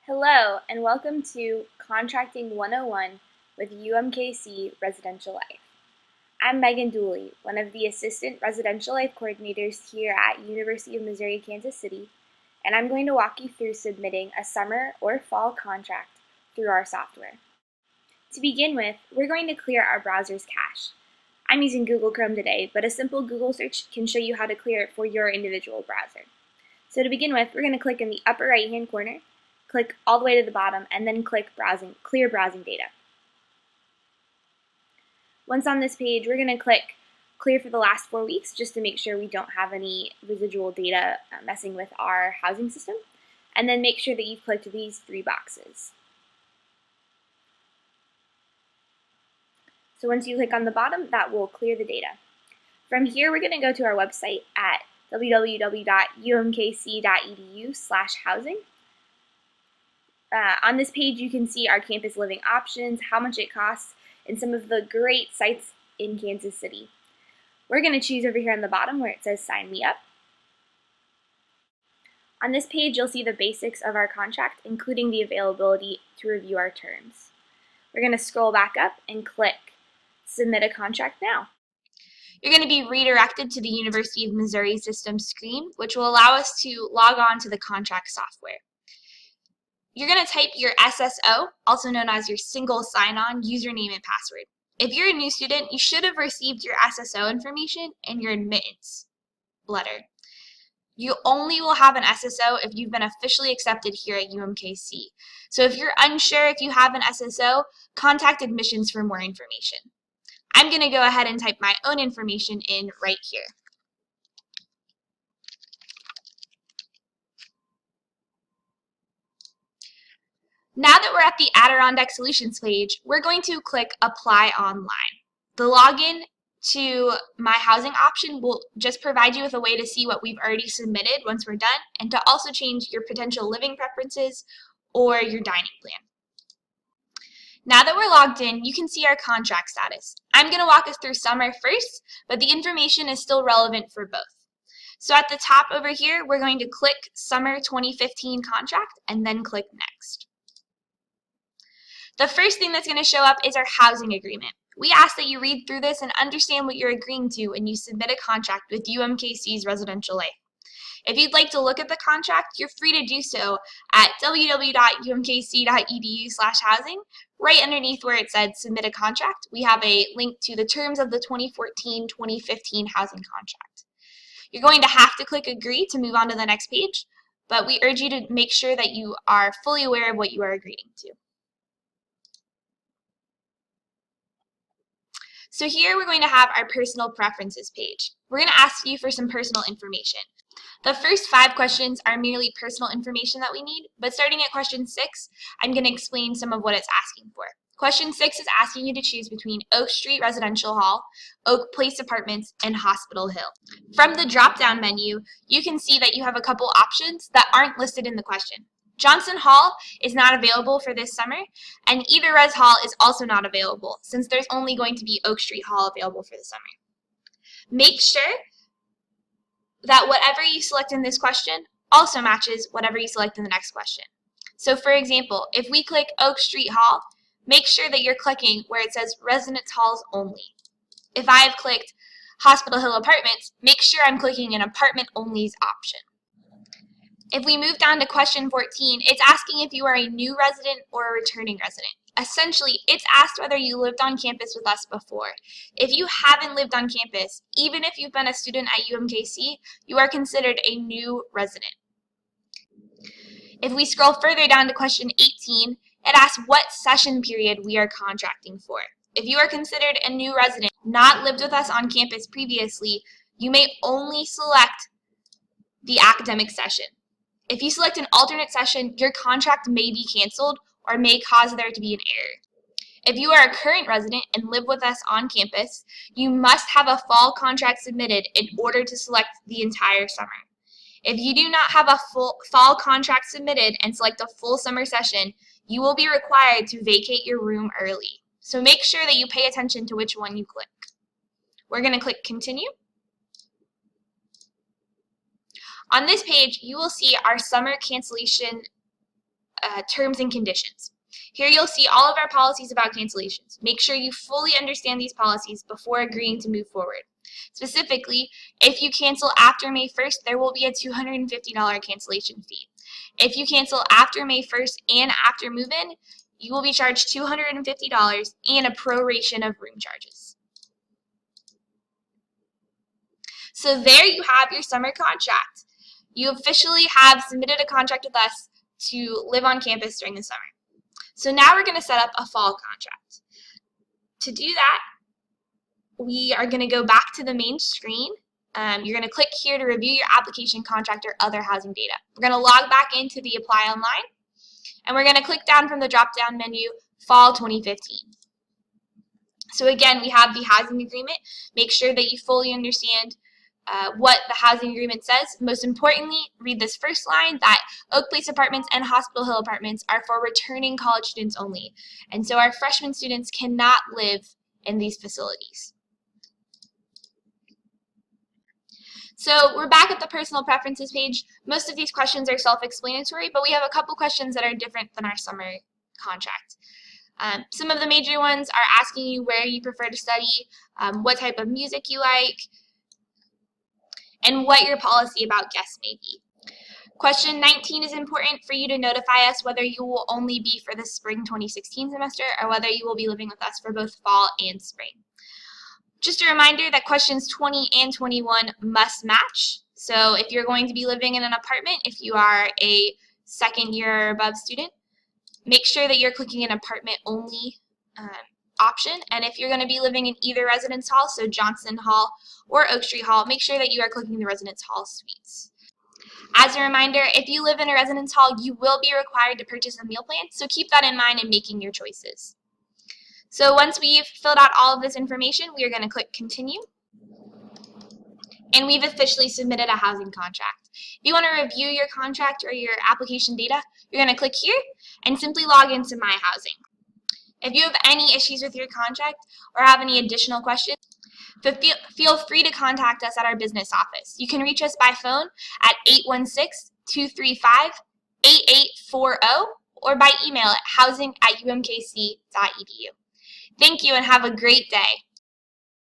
Hello, and welcome to Contracting 101 with UMKC Residential Life. I'm Megan Dooley, one of the Assistant Residential Life Coordinators here at University of Missouri Kansas City, and I'm going to walk you through submitting a summer or fall contract through our software. To begin with, we're going to clear our browser's cache. I'm using Google Chrome today, but a simple Google search can show you how to clear it for your individual browser. So to begin with, we're going to click in the upper right-hand corner, click all the way to the bottom, and then click Clear Browsing Data. Once on this page, we're going to click Clear for the last 4 weeks just to make sure we don't have any residual data messing with our housing system, and then make sure that you've clicked these 3 boxes. So once you click on the bottom, that will clear the data. From here, we're going to go to our website at www.umkc.edu/housing. On this page, you can see our campus living options, how much it costs, and some of the great sites in Kansas City. We're going to choose over here on the bottom where it says Sign Me Up. On this page, you'll see the basics of our contract, including the availability to review our terms. We're going to scroll back up and click Submit a Contract Now. You're going to be redirected to the University of Missouri system screen, which will allow us to log on to the contract software. You're going to type your SSO, also known as your single sign-on username and password. If you're a new student, you should have received your SSO information in your admittance letter. You only will have an SSO if you've been officially accepted here at UMKC. So if you're unsure if you have an SSO, contact admissions for more information. I'm going to go ahead and type my own information in right here. Now that we're at the Adirondack Solutions page, we're going to click Apply Online. The login to My Housing option will just provide you with a way to see what we've already submitted once we're done, and to also change your potential living preferences or your dining plan. Now that we're logged in, you can see our contract status. I'm going to walk us through summer first, but the information is still relevant for both. So at the top over here, we're going to click Summer 2015 Contract and then click Next. The first thing that's going to show up is our housing agreement. We ask that you read through this and understand what you're agreeing to when you submit a contract with UMKC's Residential Life. If you'd like to look at the contract, you're free to do so at www.umkc.edu/housing. Right underneath where it said Submit a Contract, we have a link to the terms of the 2014-2015 housing contract. You're going to have to click Agree to move on to the next page, but we urge you to make sure that you are fully aware of what you are agreeing to. So here we're going to have our personal preferences page. We're going to ask you for some personal information. The first 5 questions are merely personal information that we need, but starting at question 6, I'm going to explain some of what it's asking for. Question 6 is asking you to choose between Oak Street Residential Hall, Oak Place Apartments, and Hospital Hill. From the drop-down menu, you can see that you have a couple options that aren't listed in the question. Johnson Hall is not available for this summer, and either Res Hall is also not available, since there's only going to be Oak Street Hall available for the summer. Make sure that whatever you select in this question also matches whatever you select in the next question. So for example, if we click Oak Street Hall, make sure that you're clicking where it says Residence Halls Only. If I have clicked Hospital Hill Apartments, make sure I'm clicking an Apartment Only's option. If we move down to question 14, it's asking if you are a new resident or a returning resident. Essentially, it's asked whether you lived on campus with us before. If you haven't lived on campus, even if you've been a student at UMKC, you are considered a new resident. If we scroll further down to question 18, it asks what session period we are contracting for. If you are considered a new resident, not lived with us on campus previously, you may only select the academic session. If you select an alternate session, your contract may be canceled or may cause there to be an error. If you are a current resident and live with us on campus, you must have a fall contract submitted in order to select the entire summer. If you do not have a full fall contract submitted and select a full summer session, you will be required to vacate your room early. So make sure that you pay attention to which one you click. We're going to click Continue. On this page, you will see our summer cancellation terms and conditions. Here you'll see all of our policies about cancellations. Make sure you fully understand these policies before agreeing to move forward. Specifically, if you cancel after May 1st, there will be a $250 cancellation fee. If you cancel after May 1st and after move-in, you will be charged $250 and a proration of room charges. So there you have your summer contract. You officially have submitted a contract with us to live on campus during the summer. So now we're going to set up a fall contract. To do that, we are going to go back to the main screen. You're going to click here to review your application, contract, or other housing data. We're going to log back into the Apply Online, and we're going to click down from the drop-down menu, Fall 2015. So again, we have the housing agreement. Make sure that you fully understand what the housing agreement says. Most importantly, read this first line, that Oak Place Apartments and Hospital Hill Apartments are for returning college students only. And so our freshman students cannot live in these facilities. So we're back at the personal preferences page. Most of these questions are self-explanatory, but we have a couple questions that are different than our summer contract. Some of the major ones are asking you where you prefer to study, what type of music you like, and what your policy about guests may be. Question 19 is important for you to notify us whether you will only be for the spring 2016 semester or whether you will be living with us for both fall and spring. Just a reminder that questions 20 and 21 must match. So if you're going to be living in an apartment, if you are a second year or above student, make sure that you're clicking an apartment only option. And if you're going to be living in either residence hall, so Johnson Hall or Oak Street Hall, make sure that you are clicking the residence hall suites. As a reminder, if you live in a residence hall, you will be required to purchase a meal plan, so keep that in mind in making your choices. So once we've filled out all of this information, we are going to click Continue. And we've officially submitted a housing contract. If you want to review your contract or your application data, you're going to click here and simply log into My Housing. If you have any issues with your contract or have any additional questions, feel free to contact us at our business office. You can reach us by phone at 816-235-8840 or by email at housing@umkc.edu. Thank you and have a great day.